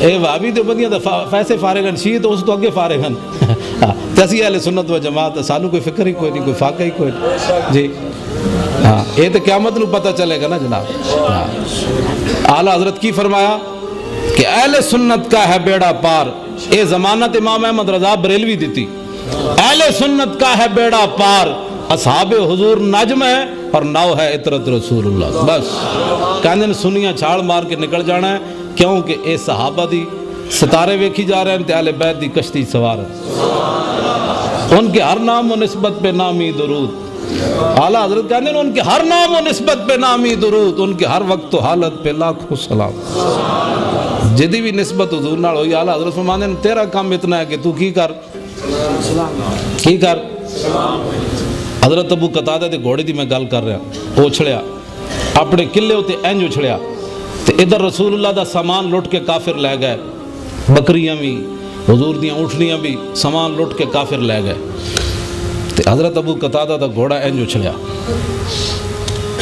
اے بھابی تو بندیاں پیسے فارغ ہیں، شیعہ تو اس تو اگے فارغ ہیں. تے اسی اہل سنت و جماعت سانو کوئی فکر ہی کوئی نہیں، کوئی فاقہ ہی کوئی نہیں جی. ہاں یہ تو قیامت نو پتہ چلے گا نا جناب. اعلیٰ حضرت کی فرمایا کہ اہل سنت کا ہے بیڑا پار. اے ضمانت امام احمد رضا بریلوی دیتی. اہل سنت کا ہے بیڑا پار، اصحاب حضور نجم ہے اور نو ہے عطرت رسول اللہ. بس کہنے سنیاں چھاڑ مار کے نکل جانا ہے، کیونکہ اے صحابہ دی ستارے ویکھی جا رہے ہیں تے اہل بیت دی کشتی سوار ہیں. ان کے ہر نام و نسبت پہ نامی درود. اعلیٰ حضرت کہنے ان کے ہر نام و نسبت پہ نامی درود، ان کے ہر وقت و حالت پہ لاکھوں سلام. جدی بھی نسبت حضور نال ہوئی اعلیٰ حضرت فرمانے تیرا کام اتنا ہے کہ تو کی کر حضرت ابو قتادہ دے گھوڑے دی میں گل کر رہا، وہ اچھڑیا اپنے قلعے ہوتے انج اچھڑیا تے ادھر رسول اللہ دا سامان لٹ کے کافر لے گئے، بکریاں بھی حضور دیاں اونٹنیاں بھی سامان لٹ کے کافر لے گئے. تے حضرت ابو قتادہ دا گھوڑا انج اچھڑیا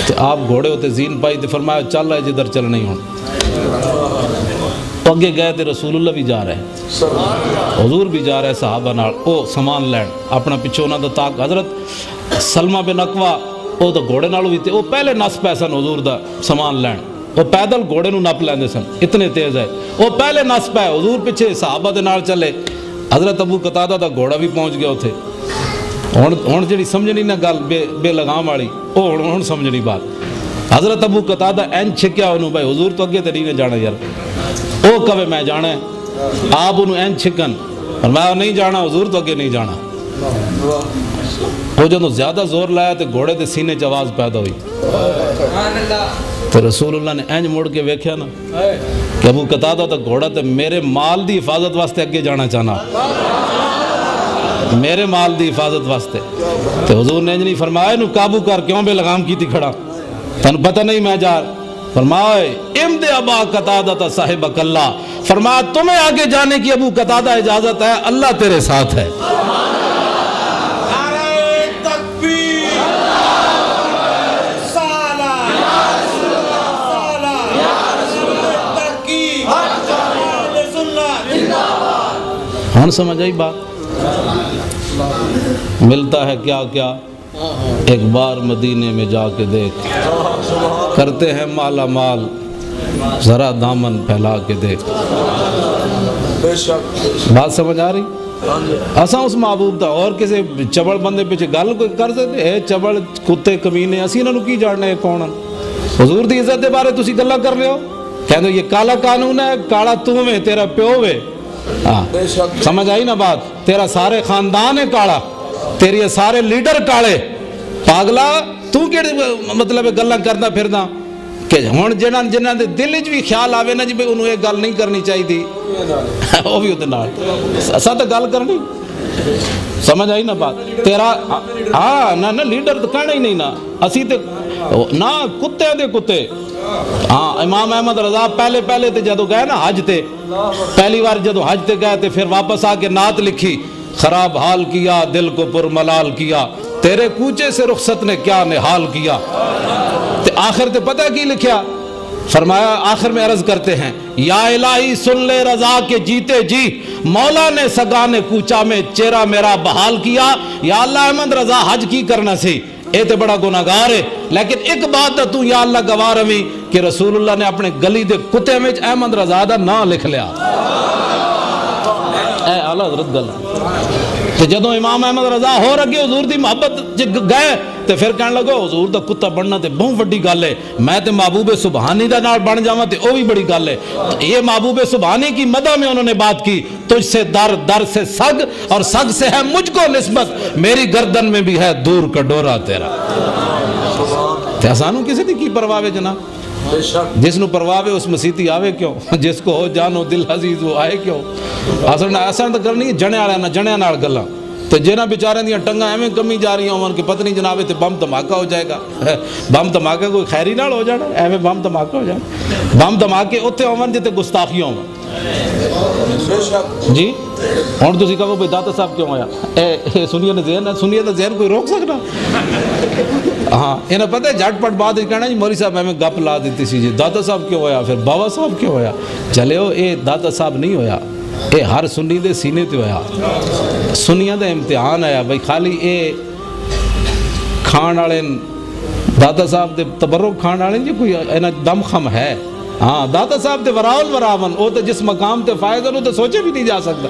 تے آپ گھوڑے ہوتے زین پائی تے فرمایا چل رہا ہے جدھر چل نہیں ہوں. اگے گئے تے رسول اللہ بھی جا رہے ہیں، حضور بھی جا رہے صحابہ نال او سامان لین اپنا پچھو انہاں دا تاک. حضرت سلمہ بن اقوا او تو گھوڑے نالوں بھی تے او پہلے نس پے سن حضور دا سامان لین. وہ پیدل گھوڑے نو نپ لیندے سن، اتنے تیز ہے. وہ پہلے نس پے حضور پیچھے صحابہ دے نال چلے. حضرت ابو قتادہ دا گھوڑا بھی پہنچ گیا اتھے. ہن جڑی سمجھنی نہ گل بے لگام والی او ہن سمجھنی بات. حضرت ابو قتادہ این چھکیا انہوں بھائی حضور تو اگے تے نہیں جانا یار. او کہے میں جانا ہے، آپ انہوں این چھکن اور میں نہیں جانا حضور تو اگے نہیں جانا. وہ جدوں زیادہ زور لایا تے گھوڑے دے سینے چ آواز پیدا ہوئی تو رسول اللہ نے اینج مڑ کے ویکھیا نا کہ ابو قتادہ دا گھوڑا تے میرے مال دی حفاظت واسطے اگے جانا چاہنا، میرے مال دی حفاظت واسطے. تو حضور نے نہیں فرمایا انہوں قابو کر کیوں بے لگام کی تھی کھڑا، تنہوں پتہ نہیں میں جا. فرمایا امد ابا قتادہ صاحبک اللہ، فرمایا تمہیں آگے جانے کی ابو قتادہ اجازت ہے، اللہ تیرے ساتھ ہے. ہن سمجھ آئی بات؟ ملتا ہے کیا کیا ایک بار مدینے میں جا کے دیکھ، کرتے ہیں مالا مال ذرا دامن پھیلا کے دیکھ. بات سمجھ آ رہی؟ اساں اس محبوب دا اور کسی چبڑ بندے پیچھے گل کوئی کر سکتے؟ اے چبڑ کتے کمینے اسی انہوں کی جاننے کون ہیں؟ حضور دی عزت دے بارے تسی گلاں کر رہے ہو، کہندے یہ کالا قانون ہے، کالا تو میں تیرا پیو وے. سمجھ آئی نا بات؟ تیرا سارے خاندان ہے کالا، تیری سارے لیڈر کالے. پاگلا تو کیڑے مطلب گلاں کردا پھردا کہ ہن جنہاں دے دل وچ بھی خیال آوے نا جی بھئی انہوں یہ گل نہیں کرنی چاہیے تھی وہ بھی اودے نال اساں تے گل کرنی. سمجھ آئی نا بات؟ تیرا ہاں نہ لیڈر تو کہنا ہی نہیں نا، اسی تے نہ کتے دے کتے. ہاں امام احمد رضا پہلے تے جدو گئے نا حج تے، پہلی بار جدو حج تے گئے تے پھر واپس آ کے نعت لکھی، خراب حال کیا دل کو پر ملال کیا، تیرے کوچے سے رخصت نے کیا نحال کیا. تے آخر تے پتہ کی لکھیا؟ فرمایا آخر میں عرض کرتے ہیں یا الہی سن لے رضا کے جیتے جی، مولا نے سگانے کوچا میں چہرہ میرا بحال کیا. یا اللہ احمد رضا حج کی کرنا سی، اے تے بڑا گناہگار ہے، لیکن ایک بات تو یا اللہ گواہ روی کہ رسول اللہ نے اپنے گلی دے کتے میں احمد رضا دا نام لکھ لیا. اے اعلیٰ حضرت گل تے جدوں امام احمد رضا ہو رگے حضور دی محبت گئے تے پھر کہنے لگو حضور دا کتا بننا تے بہت بڑی گل ہے، میں تے محبوب سبحانی دا نال بن جاواں تے او بھی بڑی گل ہے. یہ محبوب سبحانی کی مدح میں انہوں نے بات کی، تجھ سے در سے سگ اور سگ سے ہے مجھ کو نسبت، میری گردن میں بھی ہے دور کا ڈورا تیرا. تے آسانوں کسی دی کی پرواہ ہے جناب؟ جس نو پرواہ ہے اس مسیتی آوے کیوں؟ جس کو ہو جانو دل عزیز وہ آئے کیوں؟ آسان تو کرنی جنے والے نہ جنیا نال گلاں تے جنہاں بیچارے دیاں ٹنگاں ایویں کمی جا رہی ہون کہ پتہ نہیں جناب تے بم دھماکہ ہو جائے گا. بم دھماکہ کوئی خیری نال ہو جانا، ایویں بم دھماکہ ہو جانا. بم دھماکے اوتھے ہون جتے گستاخیاں ہون. جی ہن تسی کہو بھئی داتا صاحب کیوں آیا؟ اے سنیے نے ذہن ہے، سنیے دا ذہن کوئی روک سکدا؟ ہاں انہیں پتہ ہے جھٹ پٹ بات کہنا جی مولوی صاحب ہمیں گپ لا دیتی سی جی داتا صاحب کیوں ہویا پھر بابا صاحب کیوں ہویا چلے ہو اے داتا صاحب نہیں ہویا اے ہر سنی دے سینے تے ہویا سنیاں دا امتحان آیا بھائی خالی اے کھان والے داتا صاحب دے تبرک کھان والے جی کوئی اینا دم خم ہے ہاں داتا صاحب تے وراول وراون او تے جس مقام تے فائز ہیں تو سوچے بھی نہیں جا سکتا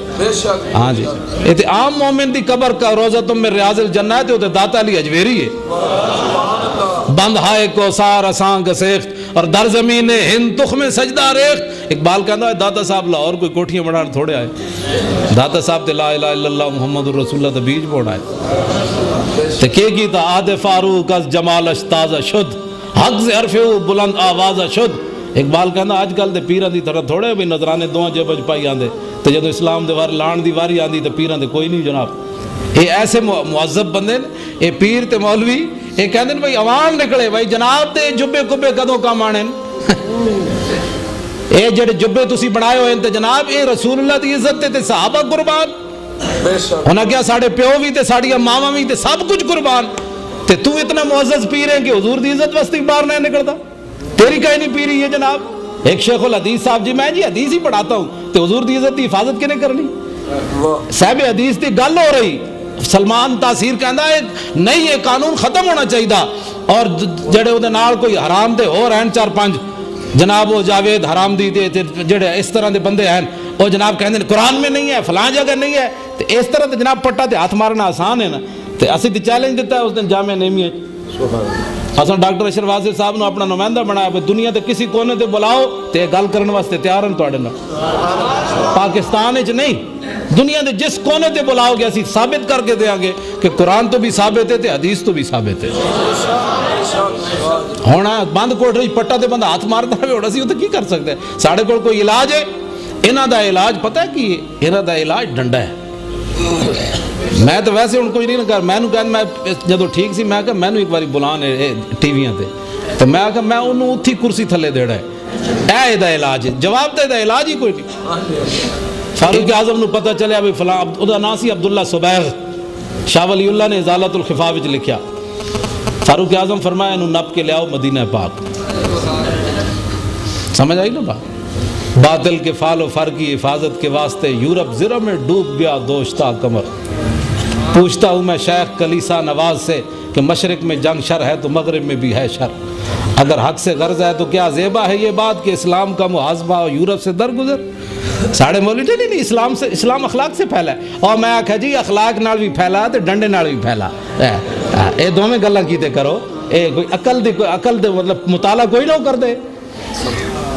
ہاں جی اے تے عام مومن دی قبر کا روزہ تم میں ریاض الجنہ ہے تے داتا علی اجویری ہے بند ہائے کو سار اساں گسیخت اور در زمین ہند تخم سجدہ ریخت اقبال کہتا ہے داتا صاحب لاہور کوئی کوٹھیاں بڑھان تھوڑے آئے داتا صاحب تے لا الہ الا اللہ محمد رسول اللہ تے بیج بوڑ آئے تے کی تا آد فاروق از جمالش تازہ شد حق سے عرفیو بلند آوازہ شد اقبال کہنا آج کل دے پیران دی طرح تھوڑے بھی نظرانے دوہاں جبج پائی آندے تے جدو اسلام دے وار لان دی واری آندی تے پیران دے کوئی نہیں جناب اے ایسے معذب بندے اے پیر تے مولوی اے کہندے بھائی عوام نکلے بھائی جناب تے جبے کبے کدوں کام آنے اے جڑے جبے تسی بنائے ہوئے تے جناب اے رسول اللہ دی عزت تے صحابہ قربان ہونا کیا ساڑھے پیو بھی تے ساڑھیا ماما بھی تے سب کچھ قربان تے تو اتنا معزز پیر ہے کہ حضور دی عزت وستی باہر نہیں نکلتا تیری کہیں نہیں پیری ہے جناب ایک شیخ الحدیث صاحب جی میں جی حدیث ہی پڑھاتا ہوں تو حضور دی عزت دی حفاظت کنے کرنی صاحب حدیث دی گل ہو رہی سلمان تاثیر کہندا ہے نہیں یہ قانون ختم ہونا چاہیے اور جڑے وہ نال کوئی حرام دے ہو رہن 4-5 جناب وہ جاوید حرام دی جڑے اس طرح دے بندے ہیں وہ جناب کہندے قرآن میں نہیں ہے فلاں جگہ نہیں ہے تو اس طرح تے جناب پٹا تے ہاتھ مارنا آسان ہے نا تے اسی تے چیلنج دیتا ہے اس دن جامعہ نعیمیہ اصلا ڈاکٹر اشرف واصف صاحب نے اپنا نمائندہ بنایا دنیا تے کسی کونے تے بلاؤ تے گل کرنے واسطے تیار ہیں تواڈے نال پاکستان وچ نہیں دنیا دے جس کونے تے بلاؤ گے اسی ثابت کر کے دیاں گے کہ قرآن تو بھی ثابت ہے تے حدیث تو بھی ثابت ہے ہونا بند کوٹری پٹا تے بندہ ہاتھ ماردا ہے اسی تے کی کر سکتے ہیں ساڈے کول کوئی علاج ہے انہاں دا علاج پتہ ہے کی انہاں دا علاج ڈنڈا ہے میں تو ویسے ان کوئی نہیں کر میں نو کہن میں جدو ٹھیک سی میں کہ میں نو ایک باری بلان ٹی ویاں تے تو میں کہ میں انہوں اتھی کرسی تھلے دیڑا ہے اے دا علاج ہے جواب تے دا علاج ہی کوئی نہیں فاروق اعظم نو پتہ چلے ابھی فلاں دا ناسی عبداللہ صبیغ شاہ ولی اللہ نے ازالت الخفا وچ لکھیا فاروق اعظم فرمایا انہوں نپ کے لے آؤ مدینہ پاک سمجھ آئی نا بات باطل کے فال و فر کی حفاظت کے واسطے یورپ زرہ میں ڈوب گیا دوشتا کمر پوچھتا ہوں میں شیخ کلیسا نواز سے کہ مشرق میں جنگ شر ہے تو مغرب میں بھی ہے شر اگر حق سے غرض ہے تو کیا زیبا ہے یہ بات کہ اسلام کا محاسبہ یورپ سے درگزر ساڑھے مولوی نہیں اسلام اخلاق سے پھیلا ہے اور میں آکھا جی اخلاق نال بھی پھیلا تو ڈنڈے نال بھی پھیلا اے دو میں گلہ کیتے کرو اے کوئی عقل دے مطلب مطالعہ کوئی نہ کر دے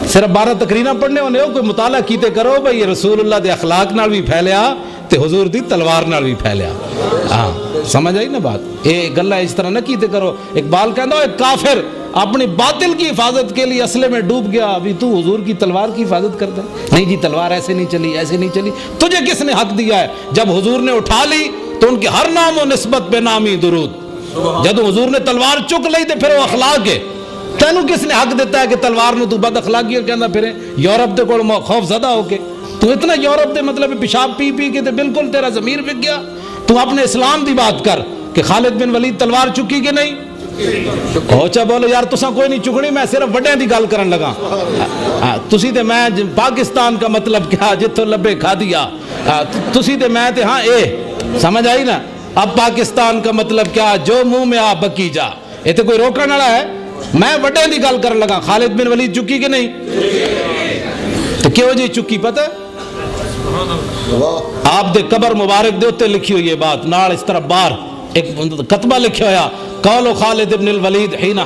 صرف 12 تقریریں پڑھنے ہونے ہو کوئی مطالعہ کیتے کرو بھئی یہ رسول اللہ دے اخلاق نال بھی پھیلیا تے حضور دی تلوار نال بھی پھیلیا ہاں سمجھ آئی نا بات اے گلہ اس طرح نہ کیتے کرو اقبال کہتا ہے کافر اپنی باطل کی حفاظت کے لیے اسلحے میں ڈوب گیا ابھی تو حضور کی تلوار کی حفاظت کرتا ہے نہیں جی تلوار ایسے نہیں چلی تجھے کس نے حق دیا ہے جب حضور نے اٹھا لی تو ان کے ہر نام و نسبت پہ نامی درود جب حضور نے تلوار چک لی تو پھر وہ اخلاق ہے تینوں کس نے حق دیتا ہے کہ تلوار نو تو بد اخلاقی اور کہنا پھرے یورپ دے کوڑ خوف زدہ ہو کے تو اتنا یورپ دے مطلب پیشاب پی کے تے بالکل تیرا ضمیر بک گیا تو اپنے اسلام دی بات کر کہ خالد بن ولید تلوار چکی کہ نہیں اوچا بولو یار تساں کوئی نہیں چکنی میں صرف وڈیاں دی گل کرن لگا تسی تے میں پاکستان کا مطلب کیا جتھوں لبے کھا دیا تسی تے میں تے ہاں اے سمجھ آئی نا اب پاکستان کا مطلب کیا جو منہ میں آ بکی جا یہ تے کوئی روکن والا ہے میں وڈے دی گل کرن لگا خالد بن ولید چکی کہ نہیں تو کیوں جی چکی پتہ آپ دے قبر مبارک دے ہوتے لکھی ہوئی یہ بات نال اس طرح بار ایک کتبہ لکھا ہویا قول خالد بن الولید حین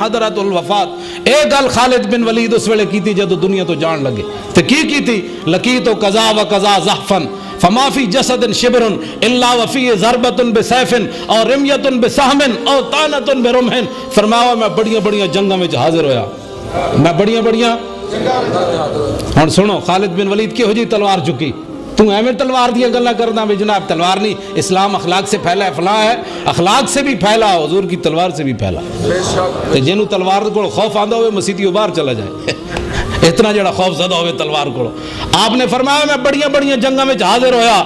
حضرت الوفات اے گل خالد بن ولید اس ویلے کی تھی جدو دنیا تو جان لگے تو کی تھی لقیت و قضا و قضا زحفن فما فی جسد شبر الا وفی ضربت بسیف اور رمیت بسہم اور طعنت برمح فرمایا میں بڑیاں جنگاں میں حاضر ہویا میں بڑیاں ہن سنو خالد بن ولید کی ہو جی تلوار چکی تو ایویں تلوار دیا گلا کرنا بھی جناب تلوار نہیں اسلام اخلاق سے پھیلا ہے فلاں ہے اخلاق سے بھی پھیلا حضور کی تلوار سے بھی پھیلا تے جنوں تلوار کو خوف آندا ہوئے مسیتیوں باہر چلا جائے اتنا جڑا خوف زدہ ہوئے تلوار کو آپ نے فرمایا میں بڑیاں جنگاں میں حاضر ہویا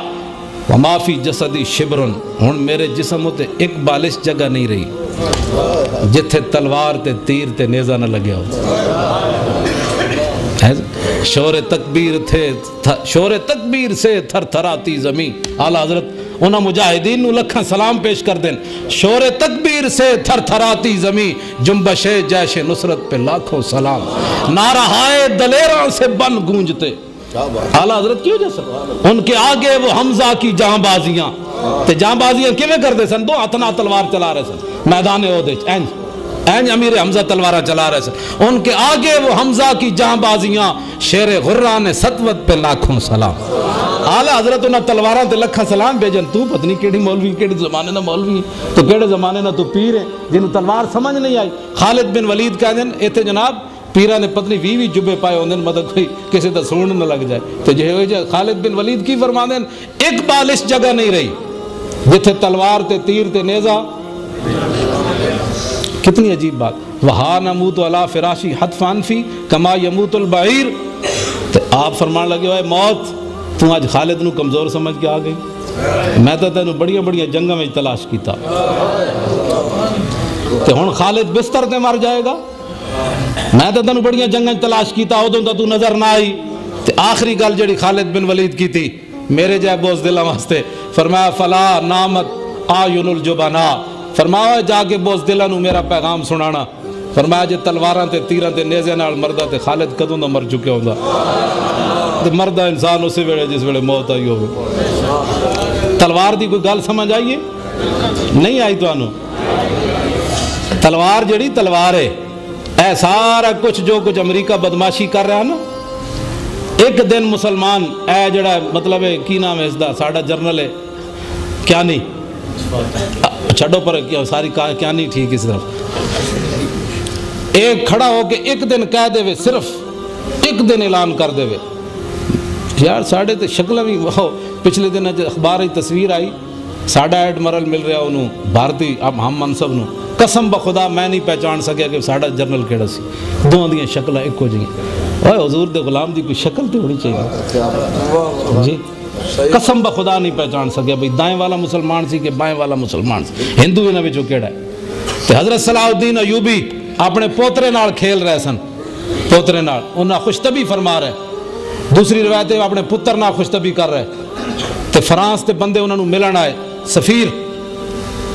وما فی جسدی شبرن، ہن میرے جسم تے ایک بالش جگہ نہیں رہی جتھے تلوار تے تیر تے نیزہ نہ لگیا ہو۔ شور تکبیر سے تھر تھراتی زمین، اعلیٰ حضرت انہاں مجاہدین نو لکھاں سلام پیش کر دیں۔ شور تکبیر سے تھر تھراتی زمین، جنبش جیش نصرت پہ لاکھوں سلام، نعرہائے دلیراں سے بن گونجتے۔ اعلیٰ حضرت کی وجہ سے ان کے آگے وہ حمزہ کی جہاں بازیاں، تے جہاں بازیاں کیویں کرتے سن؟ دو ہتھ نال تلوار چلا رہے سن میدان احد وچ، اینج امیر حمزہ تلوارہ چلا رہے سن، ان کے آگے وہ حمزہ کی جہاں بازیاں، شیر غرہ نے سطوت پہ لاکھوں سلام۔ اعلیٰ حضرت انہاں تلواراں تے لکھاں سلام بھیجن، تو پتہ نہیں کیڑی مولوی کیڑے زمانے دا مولوی، تو کیڑے زمانے دا تو پیر ہے جنہوں تلوار سمجھ نہیں آئی۔ خالد بن ولید کہہ دیں ایتھے جناب پیرہ نے پتنی 20 جبے پائے ہوندے مدد کوئی کسی دا سونڈ نہ لگ جائے، تو جو ہے خالد بن ولید کی فرما دیں ایک بالش جگہ نہیں رہی جتھے تلوار تے تیر تے نیزہ۔ کتنی عجیب بات، وہا نموت علی فراشی حتفان فی کما یموت البعیر، تو آپ فرمان لگے ہوئے موت تو آج خالد نو کمزور سمجھ کے آ گئی، میں تو تینوں بڑیاں بڑیاں جنگاں میں تلاش کیتا، تو ہن خالد بستر تے مر جائے گا، میں تو تینوں بڑیاں جنگاں تلاش کیتا ادوں تو نظر نہ آئی۔ تو آخری گل جڑی خالد بن ولید کی تھی میرے جائے بوزدلاں واسطے، فرمایا فلا نامت آیون الجبنا، فرمایا جا کے بوزدلاں نو میرا پیغام سنانا، فرمایا جے تلواراں تے تیراں تے نیزے نال مردا تے خالد کدوں دا مر چکے ہوندا، تے مردا انسان اسی ویلے جس ویلے موت آئی ہوگی۔ تلوار دی کوئی گل سمجھ آئیے؟ نہیں آئی تانوں؟ تلوار جڑی تلوار ہے، اے سارا کچھ جو کچھ امریکہ بدماشی کر رہا نا، ایک دن مسلمان اے جڑا مطلب ہے کی نام ہے اس دا ساڑا جرنل ہے کیا نہیں چھڑو پر ساری کیا نہیں ٹھیک اس طرف، ایک کھڑا ہو کے ایک دن کہہ دے وے، صرف ایک دن اعلان کر دے وے یار ساڑھے تے شکل بھی وہ پچھلے دن اخبار ہی تصویر آئی ساڑھا ایڈمرل مل رہا انہوں بھارتی اب ہم منصب نو، قسم بخدا میں نہیں پہچان سکیا کہ ساڑھا جرنل کیڑا سی، دو دیاں شکلیں ایک ہو جائیں۔ اوہ حضور دے غلام دی کوئی شکل تے ہونی چاہیے جی، قسم بخدا نہیں پہچان سکیا بھئی دائیں والا مسلمان سی کہ بائیں والا مسلمان سی، ہندو انہاں وچوں کیڑا ہے۔ تے حضرت صلاح الدین ایوبی اپنے پوترے نال کھیل رہے سن، پوترے نال انہاں خوشطبی فرما رہے، دوسری روایت ہے اپنے پتر نال خوشطبی کر رہے، تے فرانس تے بندے انہاں نو ملن آئے سفیر،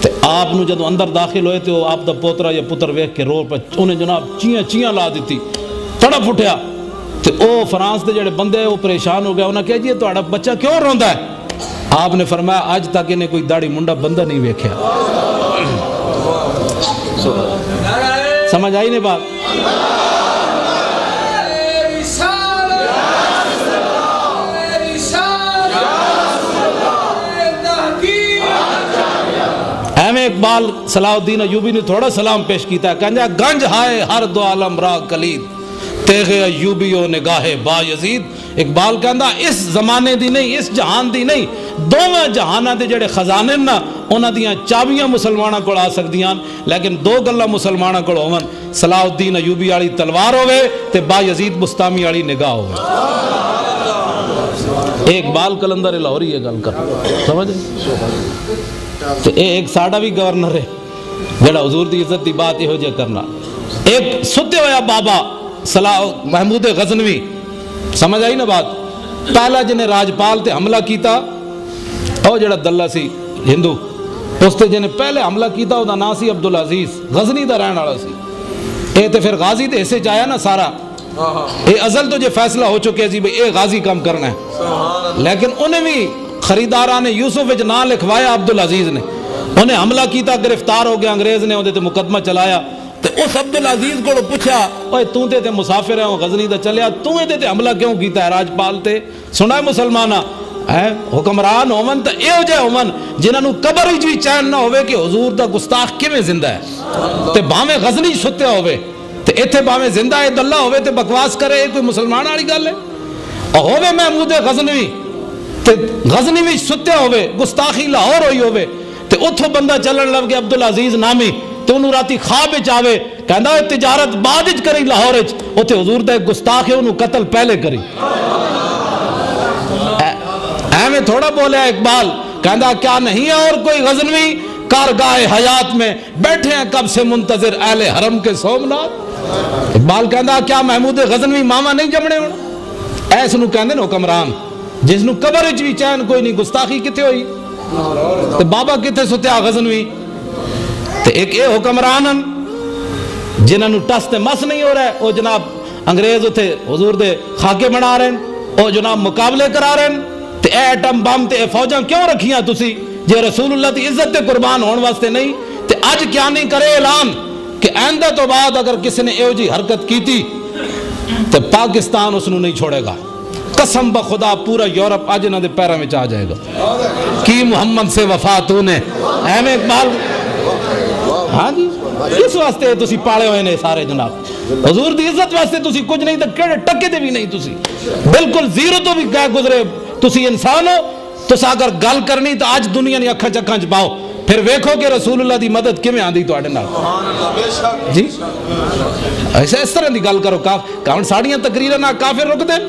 تے آپ نو جدو اندر داخل ہوئے تے وہ آپ دا پوترا یا پتر ویکھ کے رو پہ انہیں جناب چیاں لا دیتی، تڑپ اٹھیا، تے او فرانس دے جڑے بندے وہ پریشان ہو گیا، انہاں کہا جی تہاڈا بچہ کیوں روندا ہے؟ آپ نے فرمایا آج تک انہیں کوئی داڑھی منڈا بندہ نہیں ویکھیا۔ سمجھ آئی نہیں بات؟ اقبال صلاح الدین ایوبی نے تھوڑا سلام پیش کیتا ہے، کہنجا گنج ہائے ہر دو عالم را کلید تیغ ایوبی و نگاہ با یزید۔ اقبال کہندا اس زمانے دی نہیں، اس جہان دی نہیں، دوواں جہاناں دے جڑے خزانے نا انہاں دیاں چابیاں مسلماناں کول آ سکدیاں، لیکن دو گلاں مسلماناں کول ہون، صلاح الدین ایوبی والی تلوار ہوے تے با یزید بستامی والی نگاہ ہوے۔ اقبال کلندر لاہوری یہ گل کر سمجھ تو ایک ساڑا بھی گورنر ہے جڑا حضور دی عزت دی بات یہ جے کرنا، ایک ستے ہویا بابا صلاح محمود غزنوی، سمجھ آئی نا بات، پہلا جنہیں راجپال تے حملہ کیتا او جڑا دلہ سی ہندو، اس تے جنہیں پہلے حملہ کیتا او دا نا سی عبدالعزیز، غزنی دا رہن والا سی، اے تے پھر غازی دے حصے چایا نا سارا، اے ازل تو جو فیصلہ ہو چکے سی بھئی اے غازی کام کرنا ہے، لیکن انہیں بھی خریدارہ نے یوسف وچ نام لکھوایا عبدالعزیز نے، انہیں حملہ کیتا، گرفتار ہو گیا، انگریز نے انہیں تے مقدمہ چلایا، تو اس عبدالعزیز کو پوچھا اوے تو تے تے مسافر ہے غزنی دا چلیا، تو تے حملہ کیوں کیتا ہے راجپال تے؟ سنا ہے مسلمانہ حکمران ہومن تو اے ہو جائے ہومن جنہاں نو قبر ہی جی چین نہ ہوئے کہ حضور دا گستاخ کیویں زندہ ہے، تے بھاویں غزنی ستے ہوئے تے ایتھے بھاویں زندہ ہے دلہ ہوئے تے بکواس کرے، کوئی مسلمان والی گل ہے؟ اور ہوئے محمود غزنوی تے غزنی وچ ستے ہوئے، گستاخی لاہور ہوئی ہوئے، تے اتھوں بندہ چلن لگ گیا عبدالعزیز نامی، تے انہوں راتی خواب وچ آوے، کہندا ہے تجارت بعد وچ کری لاہور وچ، اوتھے حضور دا گستاخ ہے انہوں قتل پہلے کری۔ ایویں تھوڑا بولیا اقبال کہندا کیا نہیں ہے اور کوئی غزنوی کارگاہ حیات میں بیٹھے ہیں کب سے منتظر اہل حرم کے سومنات. اقبال کہندا کیا محمود غزنوی ماما نہیں جمنے ہون. ایس نو کہندے نے حکمران جس نو قبر وچ بھی چین کوئی نہیں. گستاخی کتے ہوئی تے بابا کتے ستیا غزنوی. تے ایک اے حکمران جنہاں نو ٹس تے مس نہیں ہو رہا ہے, او جناب انگریز اتھے حضور دے خاکے بنا رہے ہیں, او جناب مقابلے کرا رہے ہیں. تے اے ایٹم بم تے اے فوجاں کیوں رکھیاں تسی جے رسول اللہ دی عزت تے قربان ہون واسطے نہیں. تے اج کیا نہیں کرے اعلان کہ آئندہ تو بعد اگر کسی نے ایو جی حرکت کیتی تے پاکستان اس نو نہیں چھوڑے گا. قسم بخدا پورا یورپ اج انہاں دے پیراں وچ آ جائے گا. کی محمد سے وفا تو نے احمد اقبال. ہاں جی کس واسطے تسی پالے ہوئے نے سارے جناب. حضور دی عزت واسطے تسی کچھ نہیں تے کیڑے ٹکے دے بھی نہیں. تسی بالکل زیرو تو بھی کہہ گزرے. تسی انسان ہو. تسا اگر گل کرنی تو آج دنیا نے اکھاں چکھاں چ پاؤ پھر ویکھو کہ رسول اللہ دی مدد کیویں آندی تواڈے نال. جی ایسا اس طرح دی گل کرو. کون ساڑیاں تقریراں نہ کافر رک دین.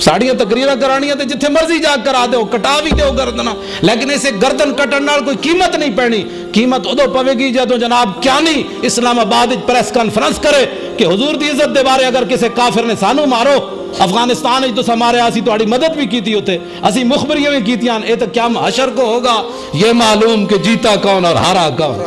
ساڑیاں تقریراں کرانیاں تے جتھے مرضی جا کرا دیو کٹا بھی دیو گردنا, لیکن اسے گردن کٹن نال کوئی قیمت نہیں پینی. قیمت ادو پوے گی جدوں جناب کیا نہیں اسلام آباد وچ پریس کانفرنس کرے کہ حضور دی عزت دے بارے اگر کسی کافر نے سانو مارو افغانستان وچ تو مارے اسی تہاڈی مدد بھی کیتی ہوتے اسی مخبریاں بھی کیتیاں. اے تو کیا حشر کو ہوگا یہ معلوم کہ جیتا کون اور ہارا کون.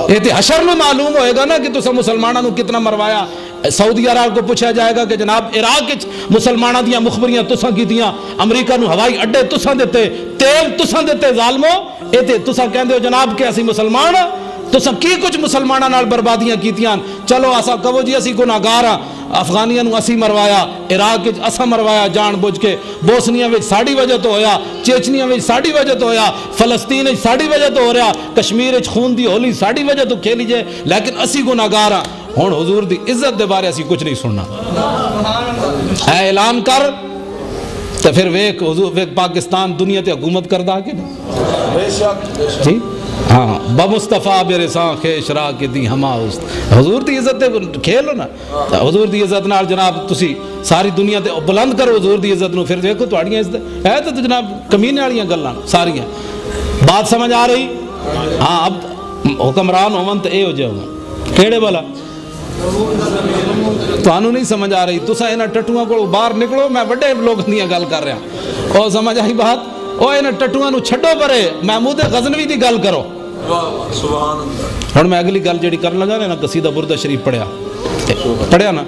اے تے حشر میں معلوم ہوئے گا نا کہ تسا مسلمانوں کتنا مروایا. سعودی عرب کو پوچھا جائے گا کہ جناب عراق وچ مسلمانوں دیاں مخبریاں تساں کیتیاں, امریکہ نو ہوائی اڈے تساں دتے, تیل تساں دتے ظالمو. اے تے تساں کہندے ہو جناب کہ اسی مسلمان تساں کی کچھ مسلماناں نال بربادیاں کیتیاں. چلو اسا کہو جی اسی گناہگار ہاں, افغانیاں نو اسی مروایا, عراق وچ اسا مروایا جان بوجھ کے, بوسنیا وچ ساڈی وجہ تو ہویا, چیچنیا وچ ساڈی وجہ تو ہویا, فلسطین وچ ساڈی وجہ تو ہو رہا, کشمیر وچ خون دی ہولی ساڈی وجہ تو کھیلی جائے, لیکن اسی گناہگار ہاں. ہن حضور دی عزت دے بارے اسی کچھ نہیں سننا. اے اعلان کر تے پھر ویکھ حضور ویکھ پاکستان دنیا تے حکومت کردا کہ نہیں. بے شک جی ہاں بمصطفیٰ برساں خیش راہ کے دی ہما است. حضور دی عزت تے کھیلو نا. حضور دی عزت نال جناب تسی ساری دنیا تے بلند کرو حضور دی عزت نو, پھر دیکھو تہاڈیاں عزت ہے تو جناب کمینے والیاں گلاں ساریاں. بات سمجھ آ رہی؟ ہاں اب حکمران ہون تے اے ہو جاؤ کیڑے والا تانوں نہیں سمجھ آ رہی. تسا انہاں ٹٹواں کو باہر نکلو, میں بڑے لوگ دیاں گل کر رہا. او سمجھ آئی بات؟ او انہاں ٹٹواں نو چھڈو پرے, محمود غزنوی دی گل کرو. سبحان اللہ. ہن میں اگلی گل جڑی کرن لگا نا قصیدہ بردہ شریف پڑھیا نا,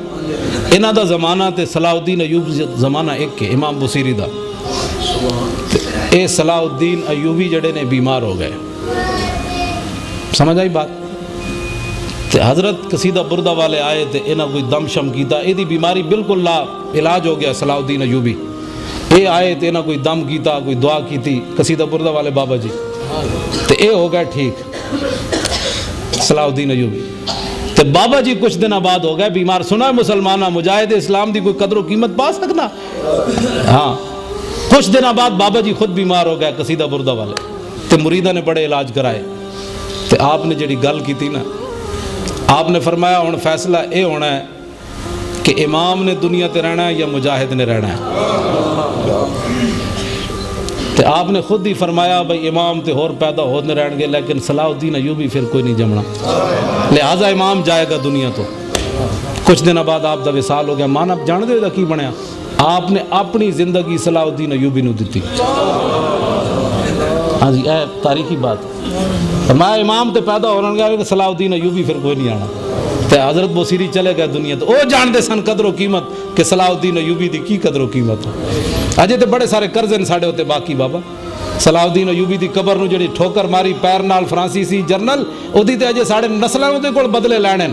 انہاں دا زمانہ تے صلاح الدین ایوبی زمانہ ایک ہے, امام بصیری دا. اے صلاح الدین ایوبی جڑے نے بیمار ہو گئے. سمجھ آئی بات؟ تے حضرت قصیدہ بردہ والے آئے تے انہاں کوئی دم شم کیتا, اے دی بیماری بالکل لا علاج ہو گیا صلاح الدین ایوبی. اے آئے تے انہاں کوئی دم کیتا, کوئی دعا کیتی قصیدہ بردہ والے بابا جی, تے اے ہو گئے ٹھیک صلاح الدین ایوبی. تے بابا جی کچھ دن بعد ہو گئے بیمار. سنا مسلمانہ مجاہد اسلام دی کوئی قدر و قیمت پا سکنا؟ ہاں کچھ دن بعد بابا جی خود بیمار ہو گئے قصیدہ بردہ والے. تے مریداں نے بڑے علاج کرائے. تے آپ نے جڑی گل کی تھی نا, آپ نے فرمایا ہن فیصلہ اے ہونا ہے کہ امام نے دنیا تے رہنا ہے یا مجاہد نے رہنا ہے. تے آپ نے خود ہی فرمایا بھئی امام تے اور پیدا ہونے رہن گے, لیکن صلاح الدین ایوبی پھر کوئی نہیں جمنا, لہٰذا امام جائے گا دنیا تو. کچھ دن بعد آپ دا وصال ہو گیا. مانا جان دے دا کی بنیا, آپ نے اپنی زندگی صلاح الدین ایوبی نو دیتی. ہاں جی اے تاریخی بات. فرمایا امام تے پیدا ہونے گیا کہ صلاح الدین ایوبی پھر کوئی نہیں آنا. تے حضرت بصیری چلے گئے دنیا تو, او جان دے سن قدر و قیمت کہ صلاح الدین ایوبی دی کی قدر و قیمت. اجے تے بڑے سارے قرض ہیں ساڈے ہوتے باقی بابا. صلاح الدین ایوبی دی قبر نو جڑی ٹھوکر ماری پیر نال فرانسیسی جرنل, اودی تے اجے ساڈے نسلاں دے کول بدلے لینے.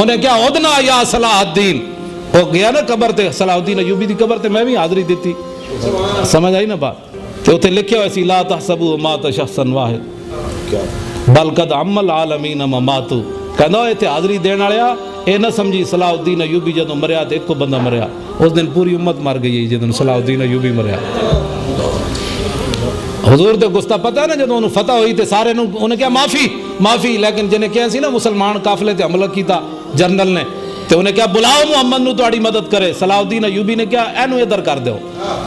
انہیں کیا عدنا یا صلاح الدین, او گیا نا قبر تے صلاح الدین ایوبی دی قبر تے میں بھی حاضری دیتی. سمجھ آئی نا بات؟ تے اوتھے لکھیا ہویا سی لا تحسبوا مات شخصا واحد بل قد عم العالمین مماتو. کہندا اے تے حاضری دین والیا اے نہ سمجھی صلاح الدین ایوبی جدوں مریا تے ایک کو بندہ مریا, اس دن پوری امت مر گئی جدوں صلاح الدین ایوبی مریا. حضور تے گستا پتہ ہے نا جدوں انہوں فتح ہوئی تے سارے انہیں کیا معافی معافی, لیکن جنہیں کیا سی نا مسلمان قافلے تے حملہ کیتا جرنل نے, تو انہیں کیا بلاؤ محمد نو تہاڈی مدد کرے. صلاح الدین ایوبی نے کیا اینو ادھر کر دو,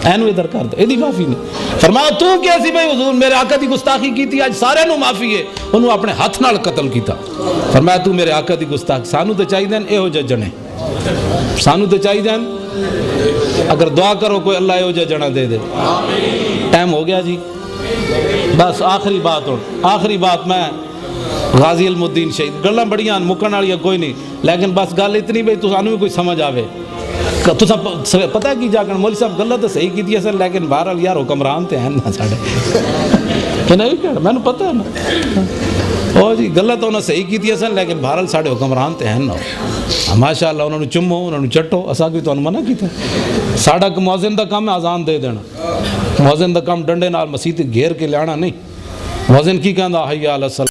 اینو ادھر کر دو, ایدی معافی نہیں. فرمایا تو کیسی بھائی حضور میرے آقا دی گستاخی کیتی, اج سارے نو معافی ہے, انہوں اپنے ہاتھ نال قتل کیتا. فرمایا تو میرے آقا دی گستاخی, سانو تے چاہیے ایہو جے جنے, سانو تے چاہیے اگر دعا کرو کوئی اللہ ایہو جے جنا دے دے. ٹائم ہو گیا جی, بس آخری بات ہو, آخری بات میں غازی علم الدین شہید, گلاں بڑیاں مکن والیاں کوئی نہیں, لیکن بس گل اتنی بھئی تسانوں بھی کوئی سمجھ آوے. تساں پتہ کی جا کر مولوی صاحب گلاں تو صحیح کیتی سن, لیکن بہرحال یار حکمران تے ہیں نا ساڈے, کہ نہیں کہ مینوں پتہ ہے نا, او جی گلاں تو انہاں صحیح کیتی سن, لیکن بہرحال ساڈے حکمران تے ہیں نا. ماشاءاللہ انہوں نے چمو, انہوں نے چٹو, اساں کوئی تانوں منع کیتا. ساڈا مؤذن دا کام ہے اذان دے دینا, مؤذن دا کام ڈنڈے نال مسیت گھیر کے لیانا نہیں. مؤذن کی کہندا حی علی الصلاۃ